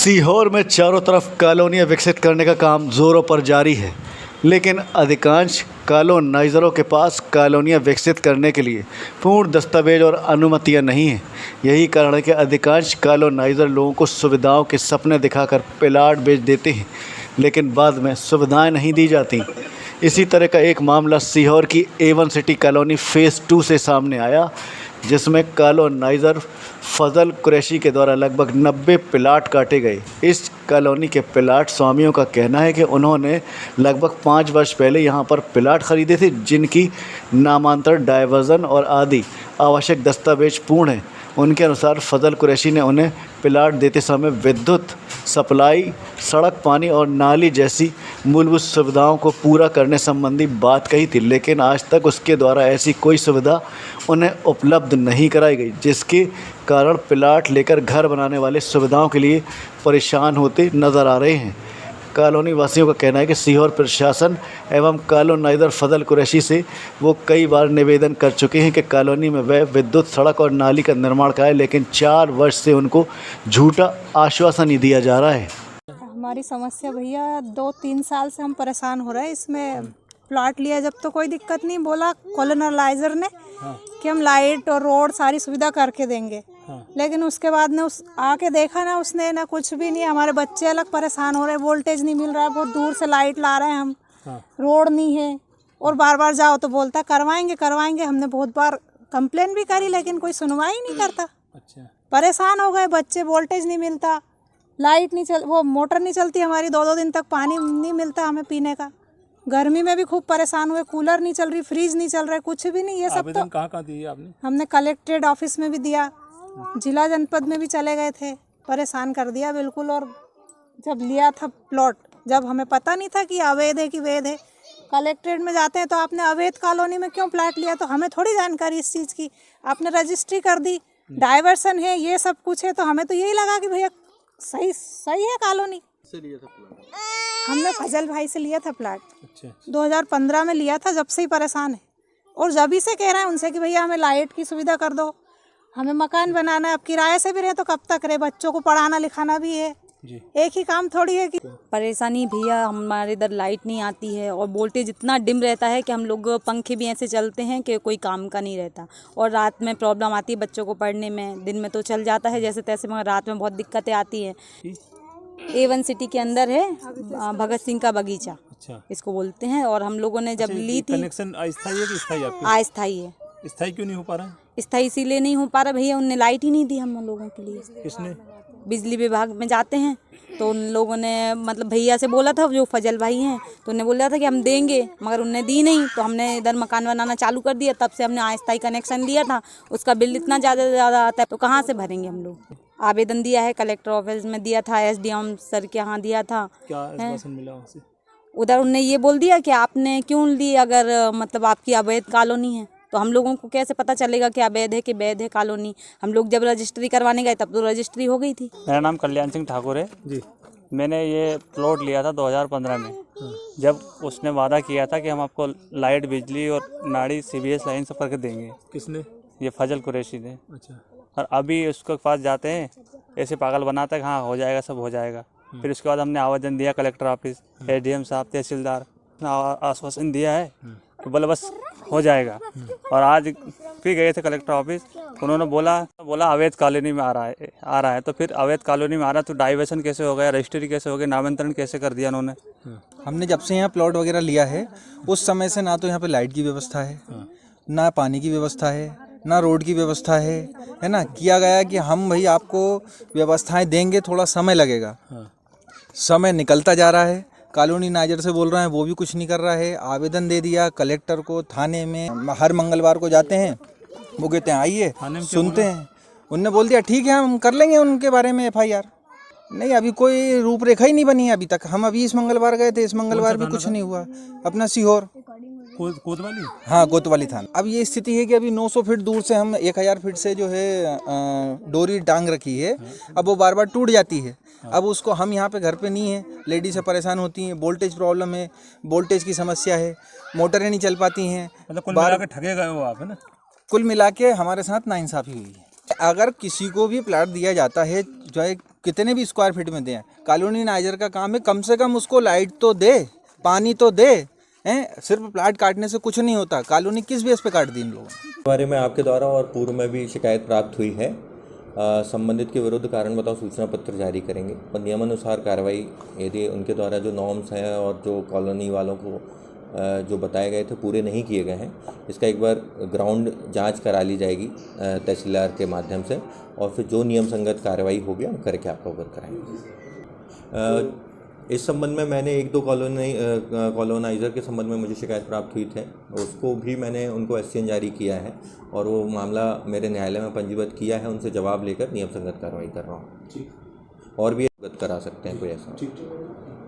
सीहोर में चारों तरफ कॉलोनियां विकसित करने का काम जोरों पर जारी है, लेकिन अधिकांश कॉलोनाइजरों के पास कॉलोनियां विकसित करने के लिए पूर्ण दस्तावेज और अनुमतियां नहीं हैं। यही कारण है कि अधिकांश कॉलोनाइजर लोगों को सुविधाओं के सपने दिखाकर प्लाट बेच देते हैं, लेकिन बाद में सुविधाएं नहीं दी जाती। इसी तरह का एक मामला सीहोर की A1 सिटी कॉलोनी फ़ेज़ 2 से सामने आया, जिसमें कॉलोनाइज़र फजल कुरैशी के द्वारा लगभग 90 प्लाट काटे गए। इस कॉलोनी के प्लाट स्वामियों का कहना है कि उन्होंने लगभग 5 वर्ष पहले यहां पर प्लाट खरीदे थे, जिनकी नामांतर, डायवर्जन और आदि आवश्यक दस्तावेज पूर्ण हैं। उनके अनुसार फजल कुरैशी ने उन्हें प्लाट देते समय विद्युत सप्लाई, सड़क, पानी और नाली जैसी मूलभूत सुविधाओं को पूरा करने संबंधी बात कही थी, लेकिन आज तक उसके द्वारा ऐसी कोई सुविधा उन्हें उपलब्ध नहीं कराई गई, जिसके कारण प्लाट लेकर घर बनाने वाले सुविधाओं के लिए परेशान होते नज़र आ रहे हैं। कॉलोनी वासियों का कहना है कि सीहोर प्रशासन एवं कॉलोनाइज़र फजल कुरैशी से वो कई बार निवेदन कर चुके हैं कि कॉलोनी में वह विद्युत, सड़क और नाली का निर्माण कराए, लेकिन 4 वर्ष से उनको झूठा आश्वासन ही दिया जा रहा है। हमारी समस्या भैया 2-3 साल से हम परेशान हो रहे हैं। इसमें प्लॉट लिया जब तो कोई दिक्कत नहीं, बोला कॉलोनाइजर ने कि हम लाइट और रोड सारी सुविधा करके देंगे, लेकिन उसके बाद ने उस आके देखा ना, उसने ना कुछ भी नहीं। हमारे बच्चे अलग परेशान हो रहे हैं, वोल्टेज नहीं मिल रहा है, बहुत दूर से लाइट ला रहे हैं हम, रोड नहीं है, और बार बार जाओ तो बोलता करवाएंगे करवाएंगे। हमने बहुत बार कंप्लेन भी करी, लेकिन कोई सुनवाई नहीं करता। परेशान हो गए बच्चे, वोल्टेज नहीं मिलता, लाइट नहीं चल, वो मोटर नहीं चलती हमारी, 2-2 दिन तक पानी नहीं मिलता हमें पीने का। गर्मी में भी खूब परेशान हुए, कूलर नहीं चल रही, फ्रिज नहीं चल रहा, कुछ भी नहीं। ये सब तो कहाँ दिए आपने? हमने कलेक्ट्रेट ऑफिस में भी दिया, जिला जनपद में भी चले गए थे, परेशान कर दिया बिल्कुल। और जब लिया था प्लॉट, जब हमें पता नहीं था कि अवैध है कि वैध है, कलेक्ट्रेट में जाते हैं तो आपने अवैध कॉलोनी में क्यों प्लाट लिया, तो हमें थोड़ी जानकारी इस चीज़ की। आपने रजिस्ट्री कर दी, डाइवर्सन है, ये सब कुछ है, तो हमें तो यही लगा कि भैया सही है कॉलोनी। हमने फजल भाई से लिया था प्लाट। 2015 में लिया था, जब से ही परेशान है, और जब ही से कह रहे हैं उनसे कि भैया हमें लाइट की सुविधा कर दो, हमें मकान बनाना है। अब किराए से भी रहे तो कब तक रहे, बच्चों को पढ़ाना लिखाना भी है, एक ही काम थोड़ी है कि। परेशानी भैया, हमारे इधर लाइट नहीं आती है और वोल्टेज इतना डिम रहता है कि हम लोग, पंखे भी ऐसे चलते हैं कि कोई काम का नहीं रहता, और रात में प्रॉब्लम आती है बच्चों को पढ़ने में। दिन में तो चल जाता है जैसे तैसे, मगर रात में बहुत दिक्कतें आती हैं। A1 सिटी के अंदर है, भगत सिंह का बगीचा इसको बोलते हैं। और हम लोगों ने जब ली थी, कनेक्शन अस्थायी है कि स्थायी? अस्थायी है। स्थायी क्यों नहीं हो पा रहा है? स्थायी इसीलिए नहीं हो पा रहा भैया, उनने लाइट ही नहीं दी हम लोगों के लिए। किसने? बिजली विभाग में जाते हैं तो उन लोगों ने, मतलब भैया से बोला था, जो फजल भाई हैं, तो उन्हें बोला था कि हम देंगे, मगर उनने दी नहीं। तो हमने इधर मकान बनाना चालू कर दिया, तब से हमने अस्थायी कनेक्शन लिया था। उसका बिल इतना ज़्यादा आता है, तो कहाँ से भरेंगे हम लोग। आवेदन दिया है, कलेक्टर ऑफिस में दिया था, SDM सर के यहाँ दिया था। क्या आश्वासन मिला वहाँ से? उधर उनने ये बोल दिया कि आपने क्यों ली, अगर मतलब आपकी अवैध कॉलोनी है तो हम लोगों को कैसे पता चलेगा कि अवैध है कि वैध है कॉलोनी। हम लोग जब रजिस्ट्री करवाने गए तब तो रजिस्ट्री हो गई थी। मेरा नाम कल्याण सिंह ठाकुर है जी। मैंने ये प्लॉट लिया था 2015 में, जब उसने वादा किया था कि हम आपको लाइट, बिजली और नाड़ी, CBS लाइन सब करके देंगे। किसने? ये फजल कुरैशी ने। अच्छा। और अभी उसके पास जाते हैं, ऐसे पागल बनाता है कि हाँ हो जाएगा, सब हो जाएगा। फिर उसके बाद हमने आवेदन दिया कलेक्टर ऑफिस, SDM साहब, तहसीलदार, आश्वासन दिया है कि बोला बस हो जाएगा। और आज फिर गए थे कलेक्टर ऑफिस, उन्होंने बोला अवैध कॉलोनी में आ रहा है। तो फिर अवैध कॉलोनी में आ रहा है तो डाइवर्सन कैसे हो गया, रजिस्ट्री कैसे हो गई, नामांतरण कैसे कर दिया उन्होंने। हमने जब से यहाँ प्लॉट वगैरह लिया है, उस समय से ना तो यहाँ पे लाइट की व्यवस्था है, ना पानी की व्यवस्था है, ना रोड की व्यवस्था है ना। किया गया कि हम भाई आपको व्यवस्थाएं देंगे, थोड़ा समय लगेगा। समय निकलता जा रहा है, कॉलोनी नाइजर से बोल रहे हैं, वो भी कुछ नहीं कर रहा है। आवेदन दे दिया कलेक्टर को, थाने में हर मंगलवार को जाते हैं, वो कहते हैं आइए, सुनते हैं। उनने बोल दिया ठीक है हम कर लेंगे उनके बारे में FIR। नहीं, अभी कोई रूपरेखा ही नहीं बनी है अभी तक। हम अभी इस मंगलवार गए थे, इस मंगलवार भी कुछ नहीं हुआ। अपना सीहोर कोतवाली? हाँ, कोतवाली थाना। अब ये स्थिति है कि अभी 900 फीट दूर से हम 1000 फीट से जो है डोरी टांग रखी है, अब वो बार बार टूट जाती है। अब उसको हम यहाँ पे घर पे नहीं है, लेडीज से परेशान होती हैं, वोल्टेज प्रॉब्लम है, वोल्टेज की समस्या है, मोटरें नहीं चल पाती हैं। मतलब कुल मिला के ठगे गए हो आप, है ना? कुल मिला के हमारे साथ नाइंसाफ़ी हुई है। अगर किसी को भी प्लाट दिया जाता है, चाहे कितने भी स्क्वायर फीट में दें, कॉलोनाइजर का काम है कम से कम उसको लाइट तो दे, पानी तो दे, हैं। सिर्फ प्लाट काटने से कुछ नहीं होता। कॉलोनी किस बेस पे काट दी इन लोगों ने? इस बारे में आपके द्वारा और पूर्व में भी शिकायत प्राप्त हुई है। संबंधित के विरुद्ध कारण बताओ सूचना पत्र जारी करेंगे और नियमानुसार कार्रवाई, यदि उनके द्वारा जो नॉर्म्स हैं और जो कॉलोनी वालों को जो बताए गए थे पूरे नहीं किए गए हैं, इसका एक बार ग्राउंड जांच करा ली जाएगी तहसीलदार के माध्यम से, और फिर जो नियम संगत कार्रवाई होगी हम करके आपको अवगत कराएंगे। इस संबंध में मैंने 1-2 कॉलोनाइज़र के संबंध में मुझे शिकायत प्राप्त हुई थे, उसको भी मैंने उनको एससीएन जारी किया है और वो मामला मेरे न्यायालय में पंजीबद्ध किया है। उनसे जवाब लेकर नियम संगत कार्रवाई कर रहा हूँ और भी अवगत करा सकते हैं कोई ऐसा।